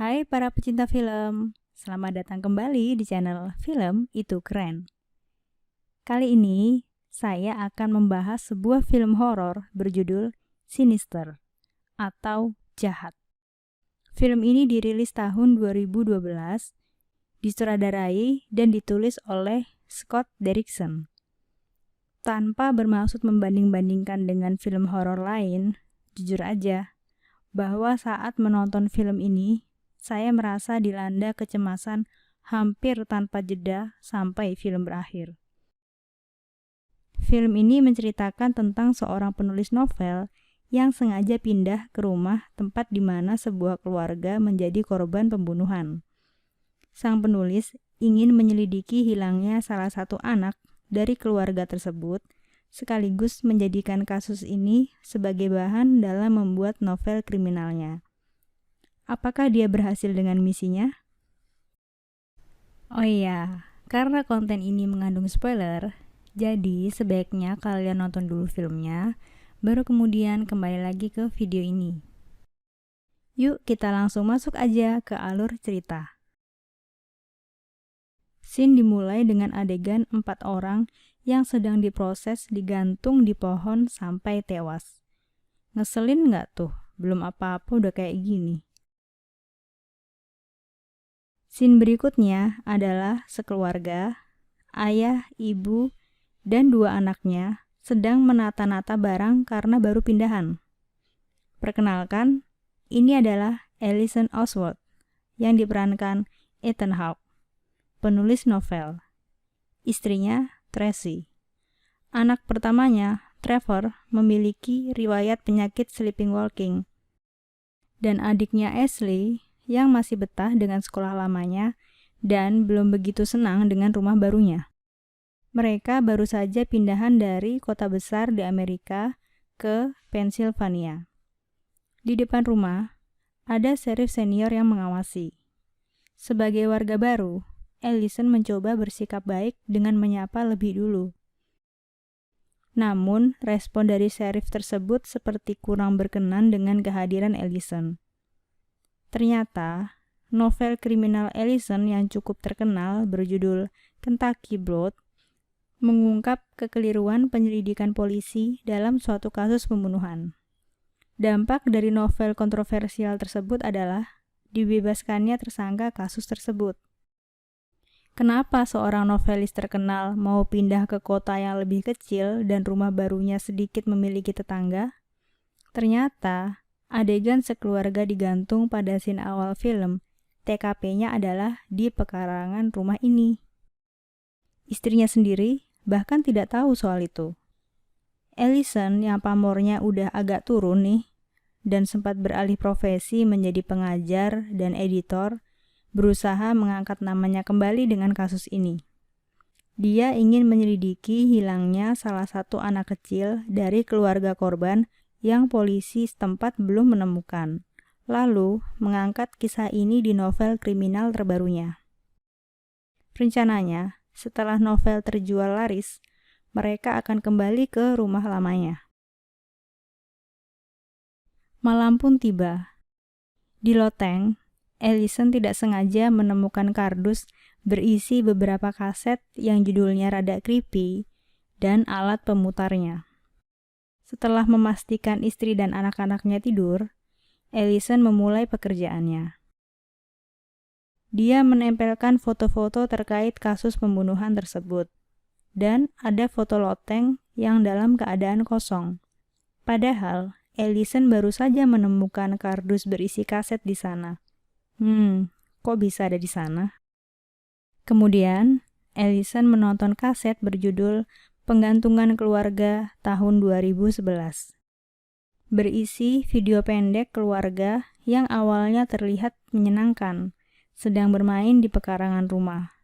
Hai para pecinta film, selamat datang kembali di channel Film Itu Keren. Kali ini saya akan membahas sebuah film horor berjudul Sinister atau Jahat. Film ini dirilis tahun 2012, disutradarai dan ditulis oleh Scott Derrickson. Tanpa bermaksud membanding-bandingkan dengan film horor lain, jujur aja bahwa saat menonton film ini saya merasa dilanda kecemasan hampir tanpa jeda sampai film berakhir. Film ini menceritakan tentang seorang penulis novel yang sengaja pindah ke rumah tempat di mana sebuah keluarga menjadi korban pembunuhan. Sang penulis ingin menyelidiki hilangnya salah satu anak dari keluarga tersebut, sekaligus menjadikan kasus ini sebagai bahan dalam membuat novel kriminalnya. Apakah dia berhasil dengan misinya? Oh iya, karena konten ini mengandung spoiler, jadi sebaiknya kalian nonton dulu filmnya, baru kemudian kembali lagi ke video ini. Yuk kita langsung masuk aja ke alur cerita. Scene dimulai dengan adegan 4 orang yang sedang diproses digantung di pohon sampai tewas. Ngeselin nggak tuh? Belum apa-apa udah kayak gini. Scene berikutnya adalah sekeluarga, ayah, ibu, dan 2 anaknya sedang menata-nata barang karena baru pindahan. Perkenalkan, ini adalah Alison Oswald yang diperankan Ethan Hawke, penulis novel. Istrinya, Tracy. Anak pertamanya, Trevor, memiliki riwayat penyakit sleepwalking. Dan adiknya Ashley yang masih betah dengan sekolah lamanya dan belum begitu senang dengan rumah barunya. Mereka baru saja pindahan dari kota besar di Amerika ke Pennsylvania. Di depan rumah, ada sheriff senior yang mengawasi. Sebagai warga baru, Alison mencoba bersikap baik dengan menyapa lebih dulu. Namun, respon dari sheriff tersebut seperti kurang berkenan dengan kehadiran Alison. Ternyata, novel kriminal Alison yang cukup terkenal berjudul Kentucky Blood mengungkap kekeliruan penyelidikan polisi dalam suatu kasus pembunuhan. Dampak dari novel kontroversial tersebut adalah dibebaskannya tersangka kasus tersebut. Kenapa seorang novelis terkenal mau pindah ke kota yang lebih kecil dan rumah barunya sedikit memiliki tetangga? Ternyata, adegan sekeluarga digantung pada scene awal film. TKP-nya adalah di pekarangan rumah ini. Istrinya sendiri bahkan tidak tahu soal itu. Alison yang pamornya udah agak turun nih, dan sempat beralih profesi menjadi pengajar dan editor, berusaha mengangkat namanya kembali dengan kasus ini. Dia ingin menyelidiki hilangnya salah satu anak kecil dari keluarga korban yang polisi setempat belum menemukan, lalu mengangkat kisah ini di novel kriminal terbarunya. Rencananya, setelah novel terjual laris, mereka akan kembali ke rumah lamanya. Malam pun tiba. Di loteng, Alison tidak sengaja menemukan kardus berisi beberapa kaset yang judulnya rada creepy dan alat pemutarnya. Setelah memastikan istri dan anak-anaknya tidur, Alison memulai pekerjaannya. Dia menempelkan foto-foto terkait kasus pembunuhan tersebut, dan ada foto loteng yang dalam keadaan kosong. Padahal, Alison baru saja menemukan kardus berisi kaset di sana. Kok bisa ada di sana? Kemudian, Alison menonton kaset berjudul Penggantungan Keluarga tahun 2011. Berisi video pendek keluarga yang awalnya terlihat menyenangkan, sedang bermain di pekarangan rumah.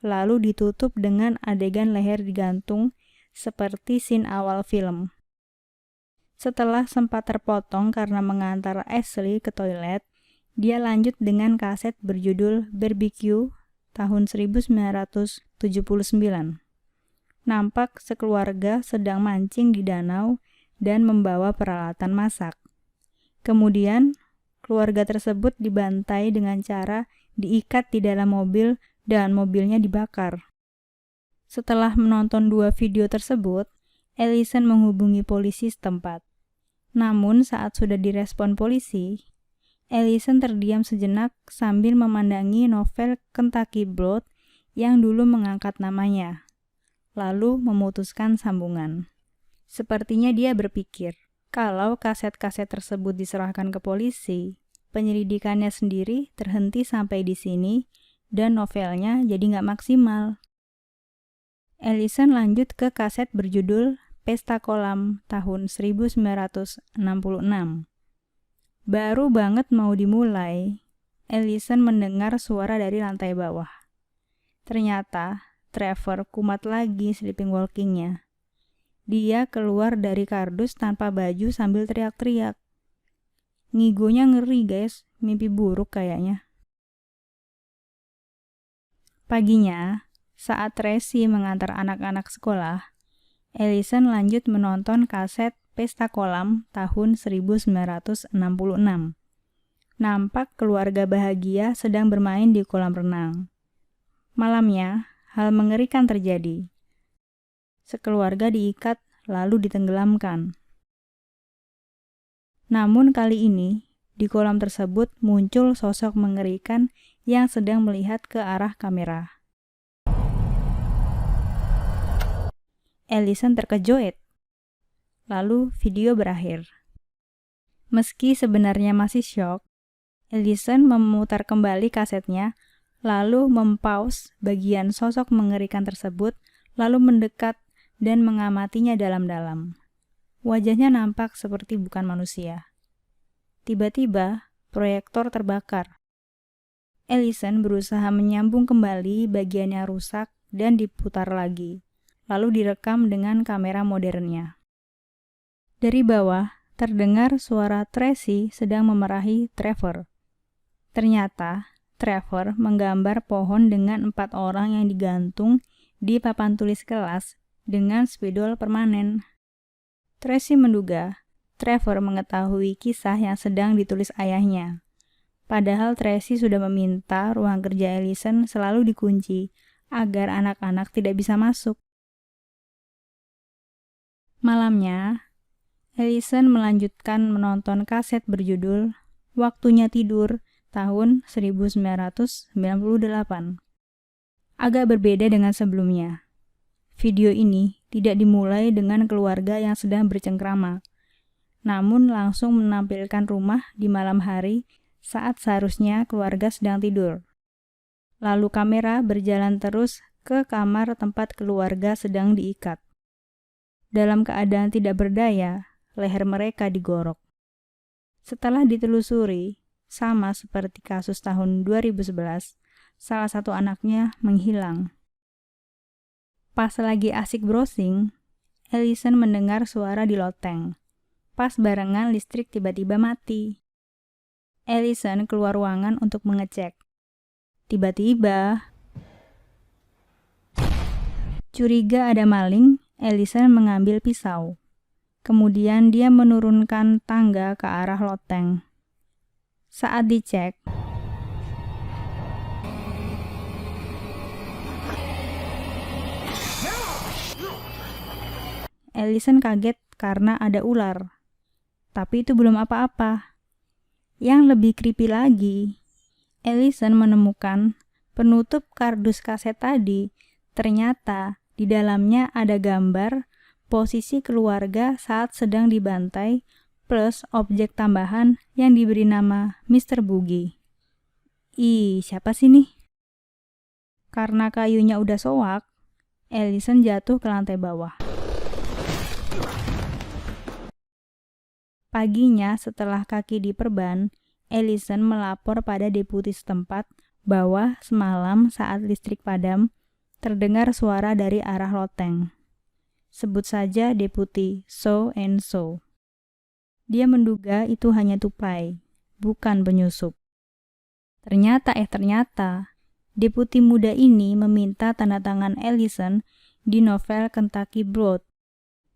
Lalu ditutup dengan adegan leher digantung seperti scene awal film. Setelah sempat terpotong karena mengantar Ashley ke toilet, dia lanjut dengan kaset berjudul Barbecue tahun 1979. Nampak sekeluarga sedang mancing di danau dan membawa peralatan masak. Kemudian, keluarga tersebut dibantai dengan cara diikat di dalam mobil dan mobilnya dibakar. Setelah menonton 2 video tersebut, Ellison menghubungi polisi setempat. Namun saat sudah direspon polisi, Ellison terdiam sejenak sambil memandangi novel Kentucky Blood yang dulu mengangkat namanya, lalu memutuskan sambungan. Sepertinya dia berpikir, kalau kaset-kaset tersebut diserahkan ke polisi, penyelidikannya sendiri terhenti sampai di sini dan novelnya jadi nggak maksimal. Ellison lanjut ke kaset berjudul Pesta Kolam tahun 1966. Baru banget mau dimulai, Ellison mendengar suara dari lantai bawah. Ternyata Trevor kumat lagi sleeping walking-nya. Dia keluar dari kardus tanpa baju sambil teriak-teriak. Ngigonya ngeri guys, mimpi buruk kayaknya. Paginya, saat Tracy mengantar anak-anak sekolah, Ellison lanjut menonton kaset Pesta Kolam tahun 1966. Nampak keluarga bahagia sedang bermain di kolam renang. Malamnya, hal mengerikan terjadi. Sekeluarga diikat lalu ditenggelamkan. Namun kali ini, di kolam tersebut muncul sosok mengerikan yang sedang melihat ke arah kamera. Ellison terkejut. Lalu video berakhir. Meski sebenarnya masih syok, Ellison memutar kembali kasetnya, lalu mempause bagian sosok mengerikan tersebut, lalu mendekat dan mengamatinya dalam-dalam. Wajahnya nampak seperti bukan manusia. Tiba-tiba, proyektor terbakar. Ellison berusaha menyambung kembali bagian yang rusak dan diputar lagi, lalu direkam dengan kamera modernnya. Dari bawah, terdengar suara Tracy sedang memarahi Trevor. Ternyata, Trevor menggambar pohon dengan 4 orang yang digantung di papan tulis kelas dengan spidol permanen. Tracy menduga Trevor mengetahui kisah yang sedang ditulis ayahnya. Padahal Tracy sudah meminta ruang kerja Ellison selalu dikunci agar anak-anak tidak bisa masuk. Malamnya, Ellison melanjutkan menonton kaset berjudul Waktunya Tidur tahun 1998. Agak berbeda dengan sebelumnya. Video ini tidak dimulai dengan keluarga yang sedang bercengkrama, namun langsung menampilkan rumah di malam hari saat seharusnya keluarga sedang tidur. Lalu kamera berjalan terus ke kamar tempat keluarga sedang diikat. Dalam keadaan tidak berdaya, leher mereka digorok. Setelah ditelusuri, sama seperti kasus tahun 2011, salah satu anaknya menghilang. Pas lagi asik browsing, Ellison mendengar suara di loteng. Pas barengan listrik tiba-tiba mati. Ellison keluar ruangan untuk mengecek. Tiba-tiba, curiga ada maling, Ellison mengambil pisau. Kemudian dia menurunkan tangga ke arah loteng. Saat dicek, Ellison kaget karena ada ular. Tapi itu belum apa-apa. Yang lebih creepy lagi, Ellison menemukan penutup kardus kaset tadi. Ternyata di dalamnya ada gambar posisi keluarga saat sedang dibantai plus objek tambahan yang diberi nama Mr. Boogie. Ih, siapa sih nih? Karena kayunya udah soak, Ellison jatuh ke lantai bawah. Paginya setelah kaki diperban, Ellison melapor pada deputi setempat bahwa semalam saat listrik padam, terdengar suara dari arah loteng. Sebut saja deputi so and so. Dia menduga itu hanya tupai, bukan penyusup. Ternyata, deputi muda ini meminta tanda tangan Ellison di novel Kentucky Blood.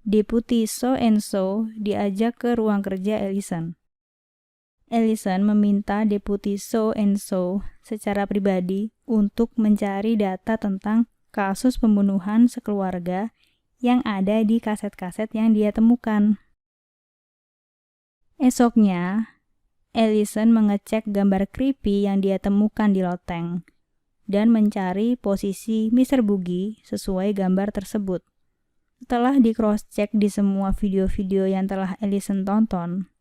Deputi so and so diajak ke ruang kerja Ellison. Ellison meminta Deputi So and So secara pribadi untuk mencari data tentang kasus pembunuhan sekeluarga yang ada di kaset-kaset yang dia temukan. Esoknya, Ellison mengecek gambar creepy yang dia temukan di loteng dan mencari posisi Mr. Boogie sesuai gambar tersebut. Setelah di cross-check di semua video-video yang telah Ellison tonton,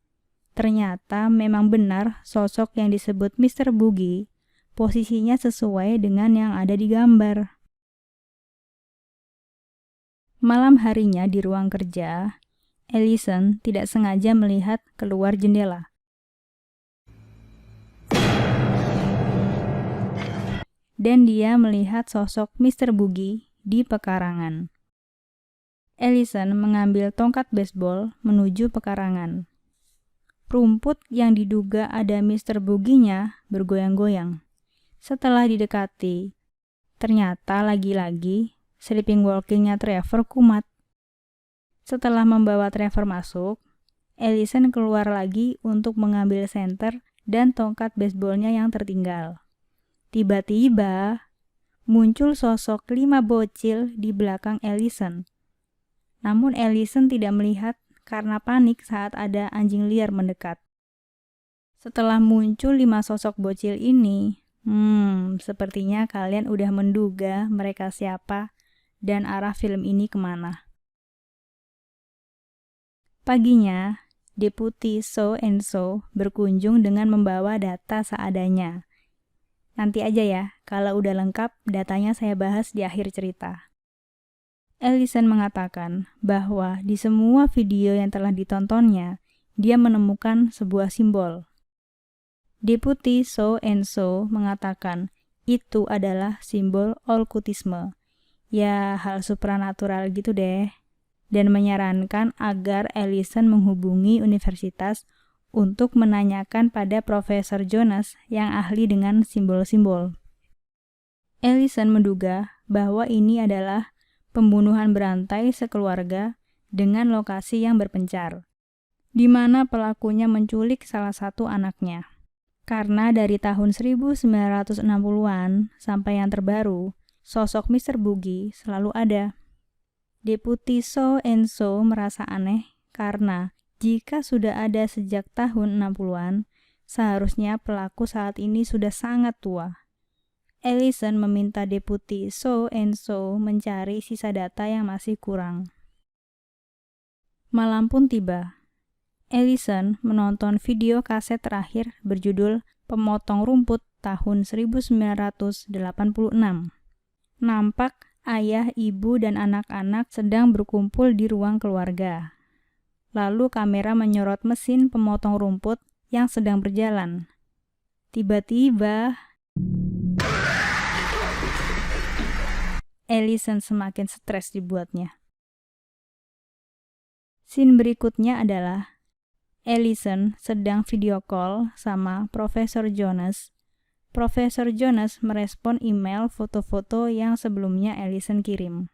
ternyata memang benar sosok yang disebut Mr. Boogie posisinya sesuai dengan yang ada di gambar. Malam harinya di ruang kerja, Ellison tidak sengaja melihat keluar jendela. Dan dia melihat sosok Mr. Boogie di pekarangan. Ellison mengambil tongkat baseball menuju pekarangan. Rumput yang diduga ada Mr. Boogie-nya bergoyang-goyang. Setelah didekati, ternyata lagi-lagi sleeping walking-nya Trevor kumat. Setelah membawa Trevor masuk, Ellison keluar lagi untuk mengambil senter dan tongkat baseballnya yang tertinggal. Tiba-tiba, muncul sosok 5 bocil di belakang Ellison. Namun Ellison tidak melihat karena panik saat ada anjing liar mendekat. Setelah muncul 5 sosok bocil ini, sepertinya kalian udah menduga mereka siapa dan arah film ini kemana. Paginya, Deputi So and So berkunjung dengan membawa data seadanya. Nanti aja ya, kalau udah lengkap datanya saya bahas di akhir cerita. Ellison mengatakan bahwa di semua video yang telah ditontonnya, dia menemukan sebuah simbol. Deputi So and So mengatakan itu adalah simbol okkultisme. Ya, hal supranatural gitu deh. Dan menyarankan agar Ellison menghubungi universitas untuk menanyakan pada Profesor Jonas yang ahli dengan simbol-simbol. Ellison menduga bahwa ini adalah pembunuhan berantai sekeluarga dengan lokasi yang berpencar, di mana pelakunya menculik salah satu anaknya. Karena dari tahun 1960-an sampai yang terbaru, sosok Mr. Boogie selalu ada. Deputi So and So merasa aneh karena jika sudah ada sejak tahun 60-an, seharusnya pelaku saat ini sudah sangat tua. Ellison meminta Deputi So and So mencari sisa data yang masih kurang. Malam pun tiba. Ellison menonton video kaset terakhir berjudul Pemotong Rumput tahun 1986. Nampak ayah, ibu, dan anak-anak sedang berkumpul di ruang keluarga. Lalu kamera menyorot mesin pemotong rumput yang sedang berjalan. Tiba-tiba, Ellison semakin stres dibuatnya. Scene berikutnya adalah Ellison sedang video call sama Profesor Jonas. Profesor Jonas merespon email foto-foto yang sebelumnya Ellison kirim.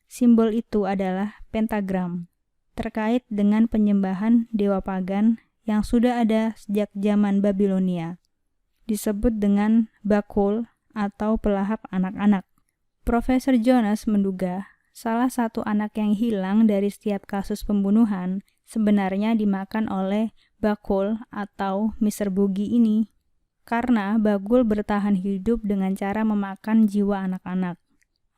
Simbol itu adalah pentagram, terkait dengan penyembahan dewa pagan yang sudah ada sejak zaman Babilonia. Disebut dengan Bakul atau pelahap anak-anak. Profesor Jonas menduga salah satu anak yang hilang dari setiap kasus pembunuhan sebenarnya dimakan oleh Bakul atau Mr. Boogie ini. Karena Bakul bertahan hidup dengan cara memakan jiwa anak-anak.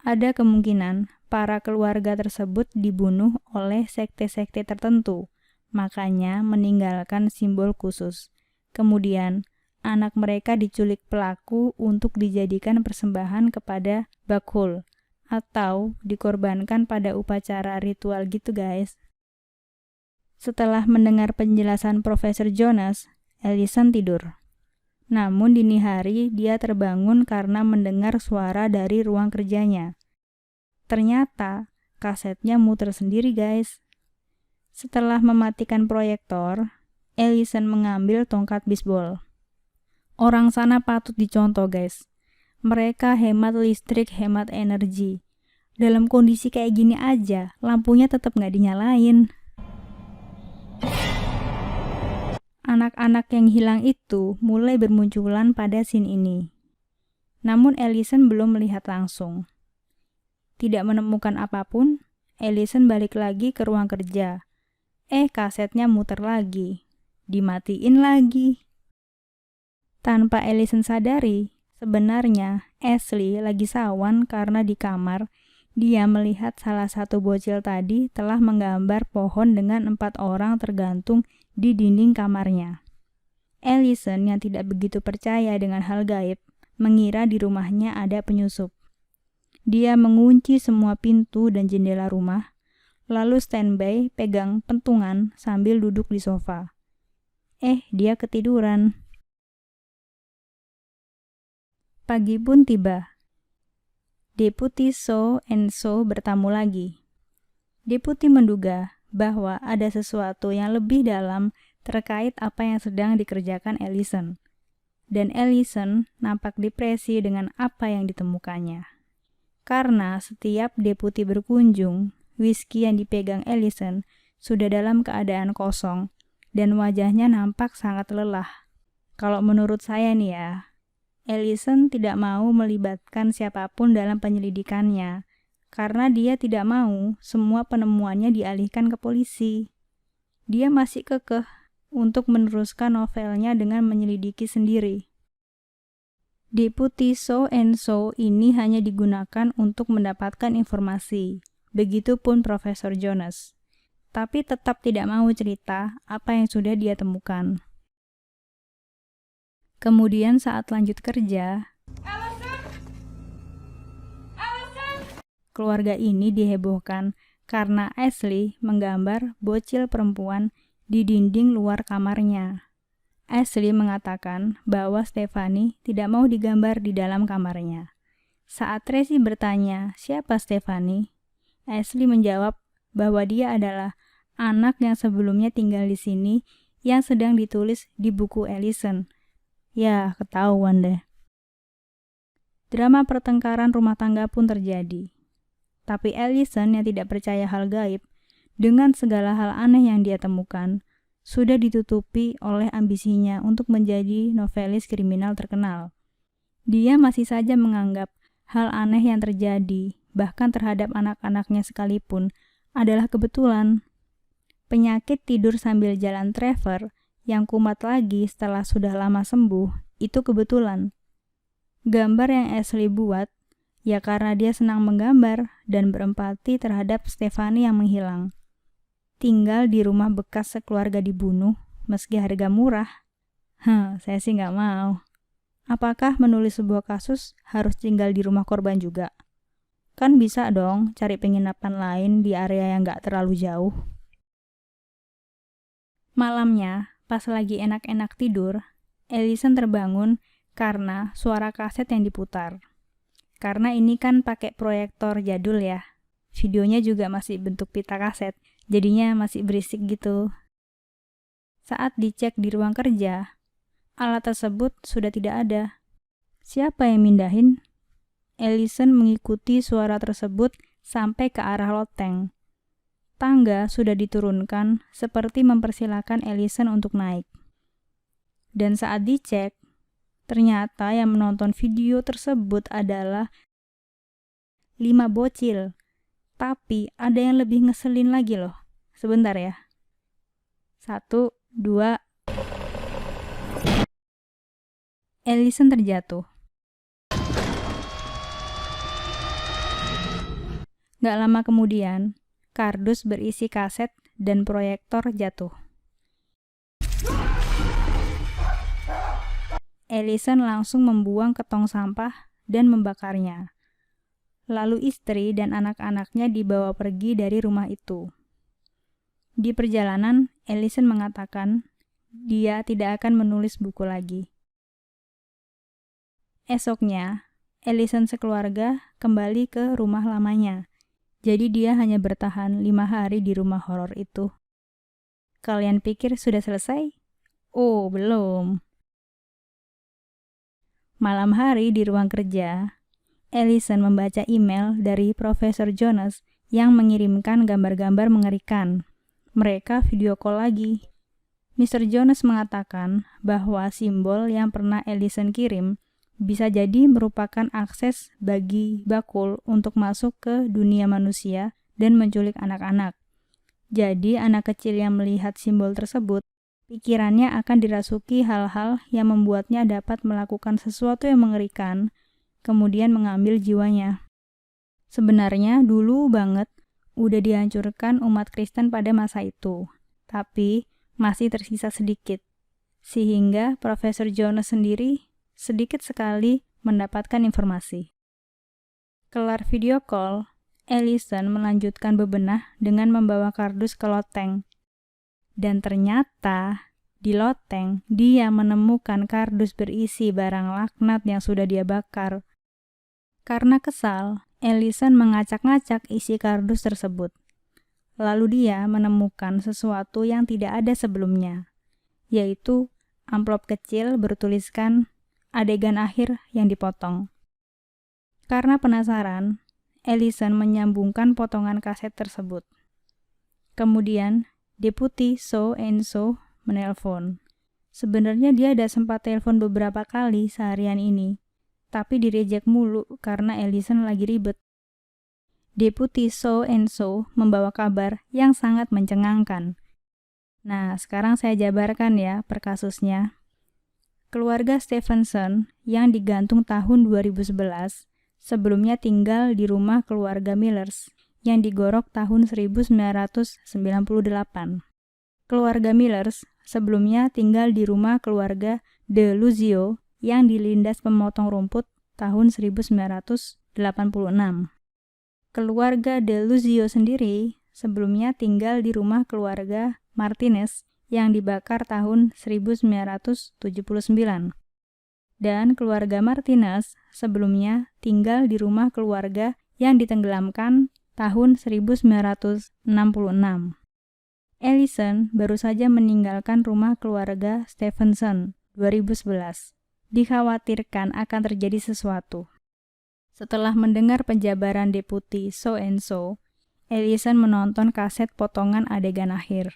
Ada kemungkinan para keluarga tersebut dibunuh oleh sekte-sekte tertentu, makanya meninggalkan simbol khusus. Kemudian, anak mereka diculik pelaku untuk dijadikan persembahan kepada Bakul atau dikorbankan pada upacara ritual gitu guys. Setelah mendengar penjelasan Profesor Jonas, Ellison tidur. Namun dini hari dia terbangun karena mendengar suara dari ruang kerjanya. Ternyata kasetnya muter sendiri guys. Setelah mematikan proyektor, Ellison mengambil tongkat bisbol. Orang sana patut dicontoh guys. Mereka hemat listrik, hemat energi. Dalam kondisi kayak gini aja, lampunya tetap nggak dinyalain. Anak-anak yang hilang itu mulai bermunculan pada scene ini. Namun Ellison belum melihat langsung. Tidak menemukan apapun, Ellison balik lagi ke ruang kerja. Kasetnya muter lagi. Dimatiin lagi. Tanpa Ellison sadari, sebenarnya Ashley lagi sawan karena di kamar dia melihat salah satu bocil tadi telah menggambar pohon dengan 4 orang tergantung di dinding kamarnya. Ellison yang tidak begitu percaya dengan hal gaib mengira di rumahnya ada penyusup. Dia mengunci semua pintu dan jendela rumah, lalu standby pegang pentungan sambil duduk di sofa. Dia ketiduran. Pagi pun tiba. Deputi So and So bertamu lagi. Deputi menduga bahwa ada sesuatu yang lebih dalam terkait apa yang sedang dikerjakan Ellison. Dan Ellison nampak depresi dengan apa yang ditemukannya. Karena setiap deputi berkunjung, whisky yang dipegang Ellison sudah dalam keadaan kosong dan wajahnya nampak sangat lelah. Kalau menurut saya nih ya, Ellison tidak mau melibatkan siapapun dalam penyelidikannya karena dia tidak mau semua penemuannya dialihkan ke polisi. Dia masih kekeh untuk meneruskan novelnya dengan menyelidiki sendiri. Deputi So and So ini hanya digunakan untuk mendapatkan informasi. Begitupun Profesor Jonas. Tapi tetap tidak mau cerita apa yang sudah dia temukan. Kemudian saat lanjut kerja, keluarga ini dihebohkan karena Ashley menggambar bocil perempuan di dinding luar kamarnya. Ashley mengatakan bahwa Stephanie tidak mau digambar di dalam kamarnya. Saat Tracy bertanya siapa Stephanie, Ashley menjawab bahwa dia adalah anak yang sebelumnya tinggal di sini yang sedang ditulis di buku Ellison. Ya, ketahuan deh. Drama pertengkaran rumah tangga pun terjadi. Tapi Ellison yang tidak percaya hal gaib, dengan segala hal aneh yang dia temukan, sudah ditutupi oleh ambisinya untuk menjadi novelis kriminal terkenal. Dia masih saja menganggap hal aneh yang terjadi, bahkan terhadap anak-anaknya sekalipun, adalah kebetulan. Penyakit tidur sambil jalan Trevor yang kumat lagi setelah sudah lama sembuh, itu kebetulan. Gambar yang Ashley buat, ya karena dia senang menggambar dan berempati terhadap Stephanie yang menghilang. Tinggal di rumah bekas sekeluarga dibunuh, meski harga murah. Saya sih nggak mau. Apakah menulis sebuah kasus harus tinggal di rumah korban juga? Kan bisa dong cari penginapan lain di area yang nggak terlalu jauh. Malamnya, pas lagi enak-enak tidur, Ellison terbangun karena suara kaset yang diputar. Karena ini kan pakai proyektor jadul ya. Videonya juga masih bentuk pita kaset, jadinya masih berisik gitu. Saat dicek di ruang kerja, alat tersebut sudah tidak ada. Siapa yang mindahin? Ellison mengikuti suara tersebut sampai ke arah loteng. Tangga sudah diturunkan seperti mempersilahkan Ellison untuk naik. Dan saat dicek, ternyata yang menonton video tersebut adalah 5 bocil. Tapi ada yang lebih ngeselin lagi loh. Sebentar ya. 1, 2. Ellison terjatuh. Gak lama kemudian, kardus berisi kaset dan proyektor jatuh. Ellison langsung membuang ke tong sampah dan membakarnya. Lalu istri dan anak-anaknya dibawa pergi dari rumah itu. Di perjalanan, Ellison mengatakan dia tidak akan menulis buku lagi. Esoknya, Ellison sekeluarga kembali ke rumah lamanya. Jadi dia hanya bertahan 5 hari di rumah horor itu. Kalian pikir sudah selesai? Oh, belum. Malam hari di ruang kerja, Ellison membaca email dari Profesor Jonas yang mengirimkan gambar-gambar mengerikan. Mereka video call lagi. Mr. Jones mengatakan bahwa simbol yang pernah Ellison kirim bisa jadi merupakan akses bagi Bakul untuk masuk ke dunia manusia dan menculik anak-anak. Jadi anak kecil yang melihat simbol tersebut, pikirannya akan dirasuki hal-hal yang membuatnya dapat melakukan sesuatu yang mengerikan, kemudian mengambil jiwanya. Sebenarnya dulu banget udah dihancurkan umat Kristen pada masa itu, tapi masih tersisa sedikit, sehingga Profesor Jones sendiri sedikit sekali mendapatkan informasi. Kelar video call, Ellison melanjutkan bebenah dengan membawa kardus ke loteng. Dan ternyata di loteng dia menemukan kardus berisi barang laknat yang sudah dia bakar. Karena kesal, Ellison mengacak-ngacak isi kardus tersebut. Lalu dia menemukan sesuatu yang tidak ada sebelumnya, yaitu amplop kecil bertuliskan adegan akhir yang dipotong. Karena penasaran, Ellison menyambungkan potongan kaset tersebut. Kemudian, Deputi So and So menelpon. Sebenarnya dia ada sempat telepon beberapa kali seharian ini, tapi direject mulu karena Ellison lagi ribet. Deputi So and So membawa kabar yang sangat mencengangkan. Nah, sekarang saya jabarkan ya per kasusnya. Keluarga Stevenson yang digantung tahun 2011 sebelumnya tinggal di rumah keluarga Millers yang digorok tahun 1998. Keluarga Millers sebelumnya tinggal di rumah keluarga De Luzio yang dilindas pemotong rumput tahun 1986. Keluarga De Luzio sendiri sebelumnya tinggal di rumah keluarga Martinez yang dibakar tahun 1979. Dan keluarga Martinez sebelumnya tinggal di rumah keluarga yang ditenggelamkan tahun 1966. Ellison baru saja meninggalkan rumah keluarga Stevenson 2011. Dikhawatirkan akan terjadi sesuatu. Setelah mendengar penjabaran Deputi So and So, Ellison menonton kaset potongan adegan akhir.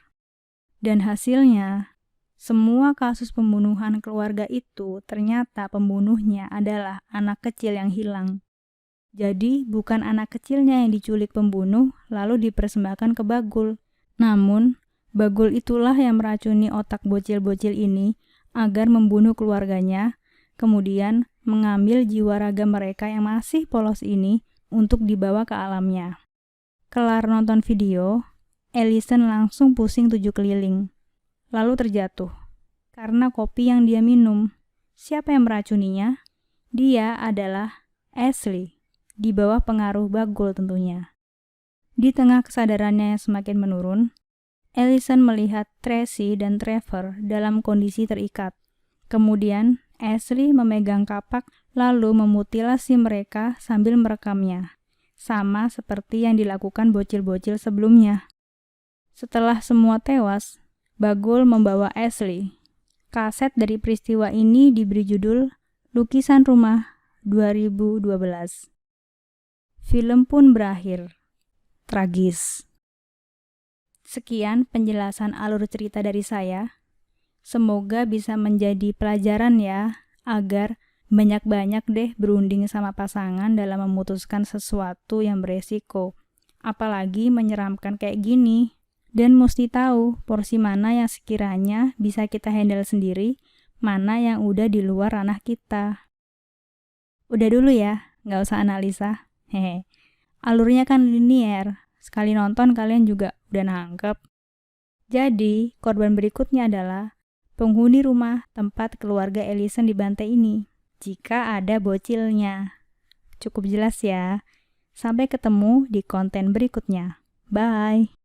Dan hasilnya, semua kasus pembunuhan keluarga itu ternyata pembunuhnya adalah anak kecil yang hilang. Jadi bukan anak kecilnya yang diculik pembunuh lalu dipersembahkan ke Bagul. Namun, Bagul itulah yang meracuni otak bocil-bocil ini agar membunuh keluarganya, kemudian mengambil jiwa raga mereka yang masih polos ini untuk dibawa ke alamnya. Kelar nonton video, Ellison langsung pusing 7 keliling, lalu terjatuh. Karena kopi yang dia minum, siapa yang meracuninya? Dia adalah Ashley, di bawah pengaruh Bagul tentunya. Di tengah kesadarannya yang semakin menurun, Ellison melihat Tracy dan Trevor dalam kondisi terikat. Kemudian, Ashley memegang kapak lalu memutilasi mereka sambil merekamnya, sama seperti yang dilakukan bocil-bocil sebelumnya. Setelah semua tewas, Bagul membawa Ashley. Kaset dari peristiwa ini diberi judul Lukisan Rumah 2012. Film pun berakhir. Tragis. Sekian penjelasan alur cerita dari saya. Semoga bisa menjadi pelajaran ya, agar banyak-banyak deh berunding sama pasangan dalam memutuskan sesuatu yang beresiko. Apalagi menyeramkan kayak gini. Dan mesti tahu porsi mana yang sekiranya bisa kita handle sendiri, mana yang udah di luar ranah kita. Udah dulu ya, nggak usah analisa. Hehe. Alurnya kan linier, sekali nonton kalian juga udah nangkep. Jadi, korban berikutnya adalah penghuni rumah tempat keluarga Ellison dibantai ini, jika ada bocilnya. Cukup jelas ya. Sampai ketemu di konten berikutnya. Bye!